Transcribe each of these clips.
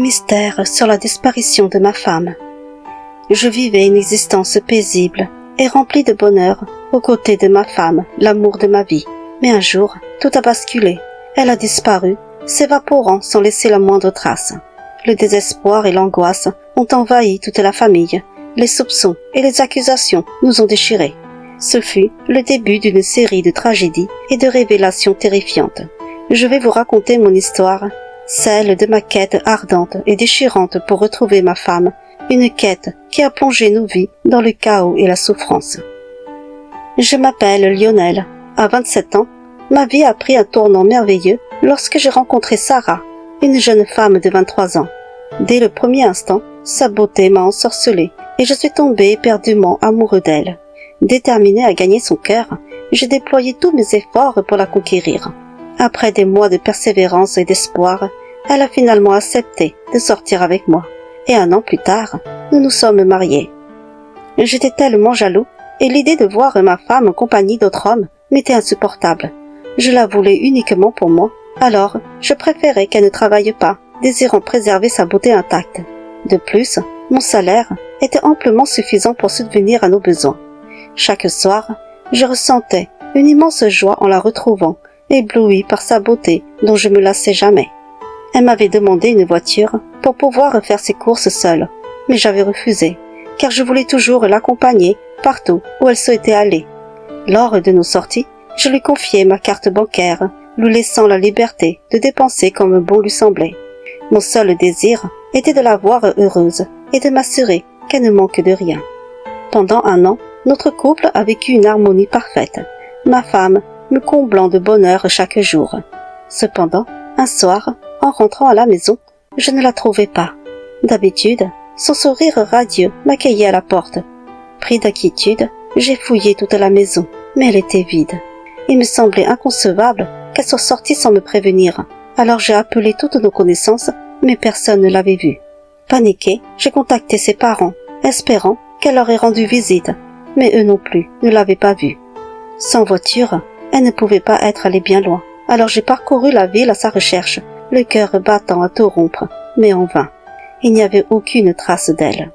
mystère sur la disparition de ma femme. Je vivais une existence paisible et remplie de bonheur aux côtés de ma femme, l'amour de ma vie. Mais un jour, tout a basculé. Elle a disparu, s'évaporant sans laisser la moindre trace. Le désespoir et l'angoisse ont envahi toute la famille. Les soupçons et les accusations nous ont déchirés. Ce fut le début d'une série de tragédies et de révélations terrifiantes. Je vais vous raconter mon histoire, celle de ma quête ardente et déchirante pour retrouver ma femme, une quête qui a plongé nos vies dans le chaos et la souffrance. Je m'appelle Lionel. À 27 ans, ma vie a pris un tournant merveilleux lorsque j'ai rencontré Sarah, une jeune femme de 23 ans. Dès le premier instant, sa beauté m'a ensorcelé et je suis tombé éperdument amoureux d'elle. Déterminé à gagner son cœur, j'ai déployé tous mes efforts pour la conquérir. Après des mois de persévérance et d'espoir, elle a finalement accepté de sortir avec moi. Et 1 an plus tard, nous nous sommes mariés. J'étais tellement jaloux et l'idée de voir ma femme en compagnie d'autres hommes m'était insupportable. Je la voulais uniquement pour moi, alors je préférais qu'elle ne travaille pas, désirant préserver sa beauté intacte. De plus, mon salaire était amplement suffisant pour subvenir à nos besoins. Chaque soir, je ressentais une immense joie en la retrouvant, éblouie par sa beauté dont je me lassais jamais. Elle m'avait demandé une voiture pour pouvoir faire ses courses seule, mais j'avais refusé, car je voulais toujours l'accompagner partout où elle souhaitait aller. Lors de nos sorties, je lui confiais ma carte bancaire, lui laissant la liberté de dépenser comme bon lui semblait. Mon seul désir était de la voir heureuse et de m'assurer qu'elle ne manque de rien. Pendant 1 an, notre couple a vécu une harmonie parfaite, ma femme me comblant de bonheur chaque jour. Cependant, un soir, en rentrant à la maison, je ne la trouvais pas. D'habitude, son sourire radieux m'accueillait à la porte. Pris d'inquiétude, j'ai fouillé toute la maison, mais elle était vide. Il me semblait inconcevable qu'elle soit sortie sans me prévenir. Alors j'ai appelé toutes nos connaissances, mais personne ne l'avait vue. Paniqué, j'ai contacté ses parents, espérant qu'elle leur ait rendu visite, mais eux non plus ne l'avaient pas vue. Sans voiture, elle ne pouvait pas être allée bien loin. Alors j'ai parcouru la ville à sa recherche, le cœur battant à tout rompre, mais en vain. Il n'y avait aucune trace d'elle.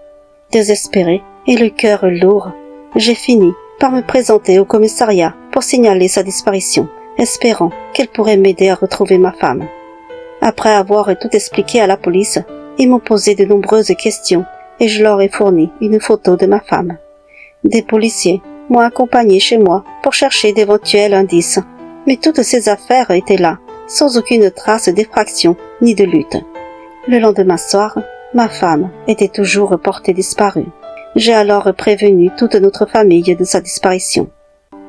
Désespéré et le cœur lourd, j'ai fini par me présenter au commissariat pour signaler sa disparition, espérant qu'elle pourrait m'aider à retrouver ma femme. Après avoir tout expliqué à la police, ils m'ont posé de nombreuses questions et je leur ai fourni une photo de ma femme. Des policiers m'ont accompagné chez moi pour chercher d'éventuels indices, mais toutes ces affaires étaient là, sans aucune trace d'effraction ni de lutte. Le lendemain soir, ma femme était toujours portée disparue. J'ai alors prévenu toute notre famille de sa disparition.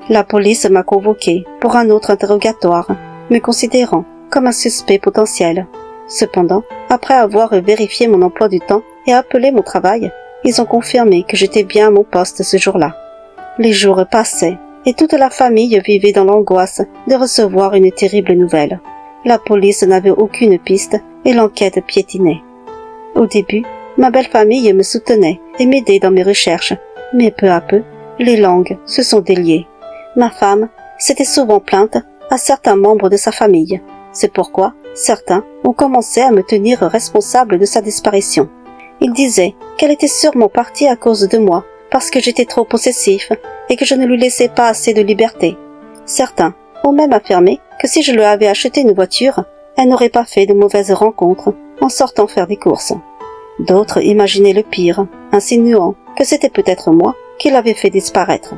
La police m'a convoqué pour un autre interrogatoire, me considérant comme un suspect potentiel. Cependant, après avoir vérifié mon emploi du temps et appelé mon travail, ils ont confirmé que j'étais bien à mon poste ce jour-là. Les jours passaient et toute la famille vivait dans l'angoisse de recevoir une terrible nouvelle. La police n'avait aucune piste et l'enquête piétinait. Au début, ma belle famille me soutenait et m'aidait dans mes recherches, mais peu à peu, les langues se sont déliées. Ma femme s'était souvent plainte à certains membres de sa famille. C'est pourquoi certains ont commencé à me tenir responsable de sa disparition. Ils disaient qu'elle était sûrement partie à cause de moi, parce que j'étais trop possessif et que je ne lui laissais pas assez de liberté. Certains ont même affirmé que si je lui avais acheté une voiture, elle n'aurait pas fait de mauvaises rencontres en sortant faire des courses. D'autres imaginaient le pire, insinuant que c'était peut-être moi qui l'avais fait disparaître.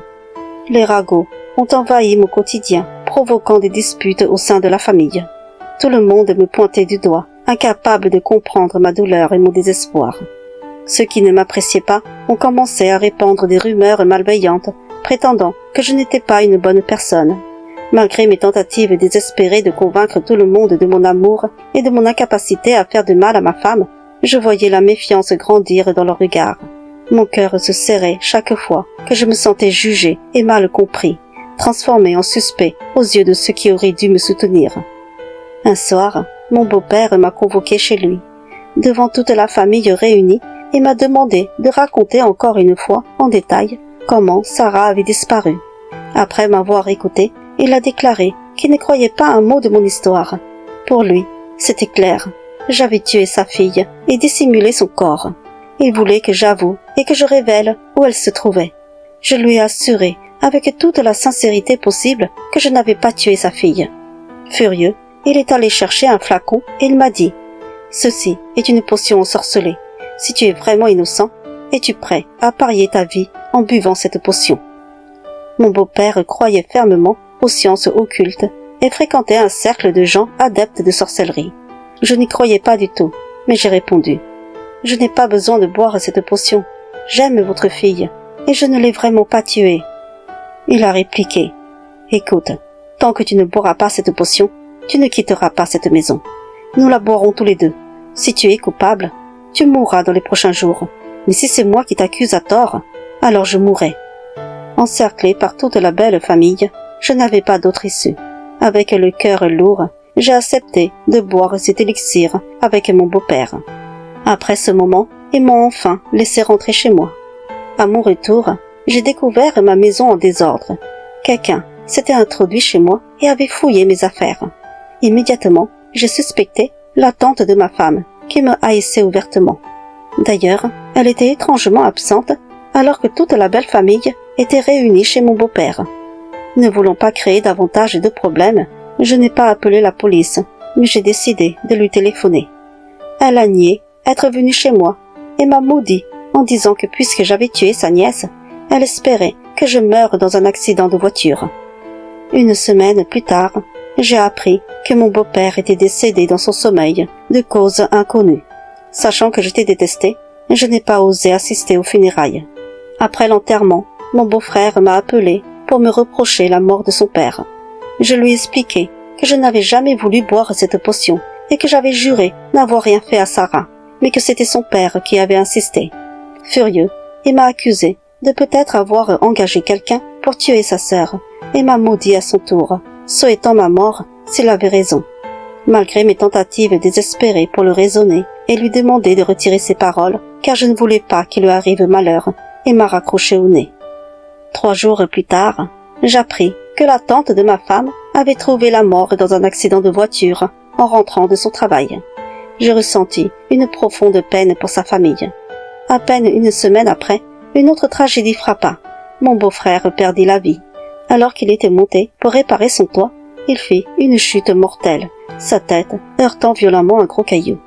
Les ragots ont envahi mon quotidien, provoquant des disputes au sein de la famille. Tout le monde me pointait du doigt, incapable de comprendre ma douleur et mon désespoir. Ceux qui ne m'appréciaient pas ont commencé à répandre des rumeurs malveillantes, prétendant que je n'étais pas une bonne personne. Malgré mes tentatives désespérées de convaincre tout le monde de mon amour et de mon incapacité à faire de mal à ma femme, je voyais la méfiance grandir dans leur regard. Mon cœur se serrait chaque fois que je me sentais jugé et mal compris, transformé en suspect aux yeux de ceux qui auraient dû me soutenir. Un soir, mon beau-père m'a convoqué chez lui, devant toute la famille réunie, et m'a demandé de raconter encore une fois, en détail, comment Sarah avait disparu. Après m'avoir écouté, il a déclaré qu'il ne croyait pas un mot de mon histoire. Pour lui, c'était clair. j'avais tué sa fille et dissimulé son corps. Il voulait que j'avoue et que je révèle où elle se trouvait. Je lui ai assuré, avec toute la sincérité possible, que je n'avais pas tué sa fille. Furieux, il est allé chercher un flacon et il m'a dit « Ceci est une potion ensorcelée. Si tu es vraiment innocent, es-tu prêt à parier ta vie en buvant cette potion ?» Mon beau-père croyait fermement aux sciences occultes et fréquentait un cercle de gens adeptes de sorcellerie. Je n'y croyais pas du tout, mais j'ai répondu « Je n'ai pas besoin de boire cette potion. J'aime votre fille, et je ne l'ai vraiment pas tuée. » Il a répliqué « Écoute, tant que tu ne boiras pas cette potion, tu ne quitteras pas cette maison. Nous la boirons tous les deux. Si tu es coupable, tu mourras dans les prochains jours. Mais si c'est moi qui t'accuse à tort, alors je mourrai. » Encerclé par toute la belle famille, je n'avais pas d'autre issue. Avec le cœur lourd, j'ai accepté de boire cet élixir avec mon beau-père. Après ce moment, ils m'ont enfin laissé rentrer chez moi. À mon retour, j'ai découvert ma maison en désordre. Quelqu'un s'était introduit chez moi et avait fouillé mes affaires. Immédiatement, j'ai suspecté la tante de ma femme, qui me haïssait ouvertement. D'ailleurs, elle était étrangement absente, alors que toute la belle famille était réunie chez mon beau-père. Ne voulant pas créer davantage de problèmes, je n'ai pas appelé la police, mais j'ai décidé de lui téléphoner. Elle a nié être venue chez moi et m'a maudit en disant que puisque j'avais tué sa nièce, elle espérait que je meure dans un accident de voiture. Une semaine plus tard, j'ai appris que mon beau-père était décédé dans son sommeil, de cause inconnue. Sachant que j'étais détestée, je n'ai pas osé assister aux funérailles. Après l'enterrement, mon beau-frère m'a appelé pour me reprocher la mort de son père. Je lui ai expliqué que je n'avais jamais voulu boire cette potion et que j'avais juré n'avoir rien fait à Sarah, mais que c'était son père qui avait insisté. Furieux, il m'a accusé de peut-être avoir engagé quelqu'un pour tuer sa sœur et m'a maudit à son tour, souhaitant ma mort s'il avait raison. Malgré mes tentatives désespérées pour le raisonner et lui demander de retirer ses paroles, car je ne voulais pas qu'il lui arrive malheur, il m'a raccroché au nez. 3 jours plus tard, j'appris que la tante de ma femme avait trouvé la mort dans un accident de voiture en rentrant de son travail. J'ai ressenti une profonde peine pour sa famille. À peine une semaine après, une autre tragédie frappa. Mon beau-frère perdit la vie. Alors qu'il était monté pour réparer son toit, il fit une chute mortelle, sa tête heurtant violemment un gros caillou.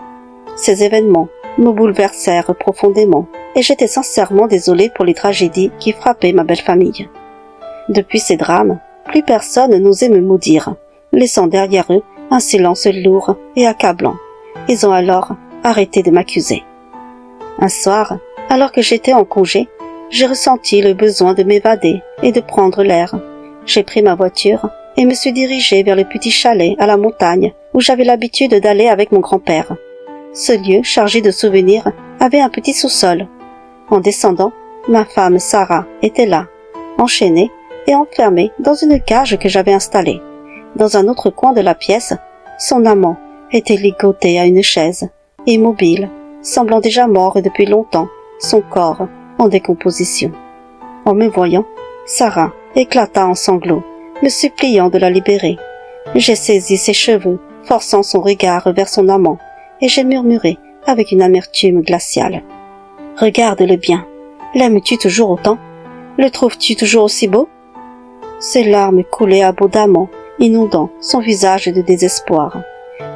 Ces événements me bouleversèrent profondément et j'étais sincèrement désolée pour les tragédies qui frappaient ma belle famille. Depuis ces drames, plus personne n'osait me maudire, laissant derrière eux un silence lourd et accablant. Ils ont alors arrêté de m'accuser. Un soir, alors que j'étais en congé, j'ai ressenti le besoin de m'évader et de prendre l'air. J'ai pris ma voiture et me suis dirigée vers le petit chalet à la montagne où j'avais l'habitude d'aller avec mon grand-père. Ce lieu, chargé de souvenirs, avait un petit sous-sol. En descendant, ma femme Sarah était là, enchaînée et enfermée dans une cage que j'avais installée. Dans un autre coin de la pièce, son amant était ligoté à une chaise, immobile, semblant déjà mort depuis longtemps, son corps en décomposition. En me voyant, Sarah éclata en sanglots, me suppliant de la libérer. J'ai saisi ses cheveux, forçant son regard vers son amant, et j'ai murmuré avec une amertume glaciale. « Regarde-le bien. L'aimes-tu toujours autant? Le trouves-tu toujours aussi beau ?» Ses larmes coulaient abondamment, inondant son visage de désespoir.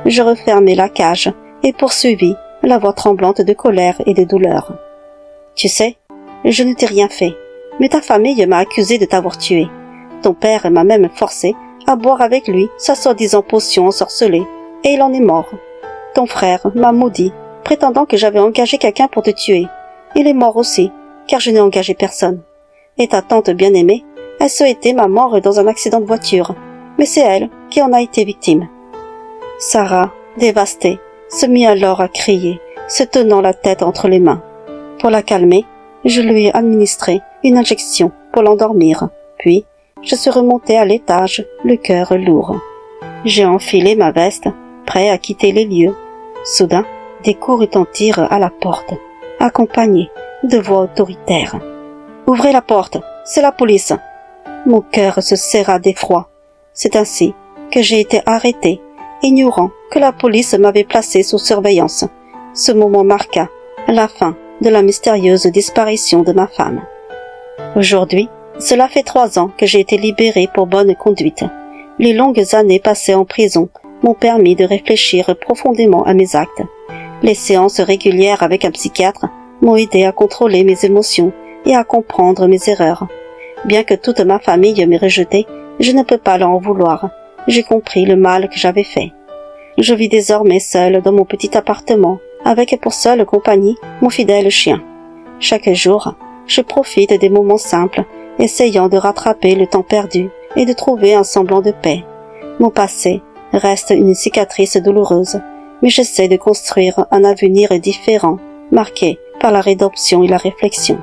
Je refermai la cage et poursuivis, la voix tremblante de colère et de douleur. « Tu sais, je ne t'ai rien fait, mais ta famille m'a accusé de t'avoir tué. Ton père m'a même forcé à boire avec lui sa soi-disant potion ensorcelée, et il en est mort. Ton frère m'a maudit, prétendant que j'avais engagé quelqu'un pour te tuer. Il est mort aussi, car je n'ai engagé personne. Et ta tante bien-aimée, elle souhaitait ma mort dans un accident de voiture, mais c'est elle qui en a été victime. » Sarah, dévastée, se mit alors à crier, se tenant la tête entre les mains. Pour la calmer, je lui ai administré une injection pour l'endormir, puis je suis remonté à l'étage, le cœur lourd. J'ai enfilé ma veste, prêt à quitter les lieux. Soudain, des coups retentirent à la porte, accompagnés de voix autoritaires. « Ouvrez la porte, c'est la police !» Mon cœur se serra d'effroi. C'est ainsi que j'ai été arrêté, ignorant que la police m'avait placé sous surveillance. Ce moment marqua la fin de la mystérieuse disparition de ma femme. Aujourd'hui, cela fait 3 ans que j'ai été libérée pour bonne conduite. Les longues années passées en prison m'ont permis de réfléchir profondément à mes actes. Les séances régulières avec un psychiatre m'ont aidé à contrôler mes émotions et à comprendre mes erreurs. Bien que toute ma famille m'ait rejeté, je ne peux pas leur en vouloir. J'ai compris le mal que j'avais fait. Je vis désormais seule dans mon petit appartement, avec pour seule compagnie mon fidèle chien. Chaque jour, je profite des moments simples, essayant de rattraper le temps perdu et de trouver un semblant de paix. Mon passé reste une cicatrice douloureuse, mais j'essaie de construire un avenir différent, marqué par la rédemption et la réflexion.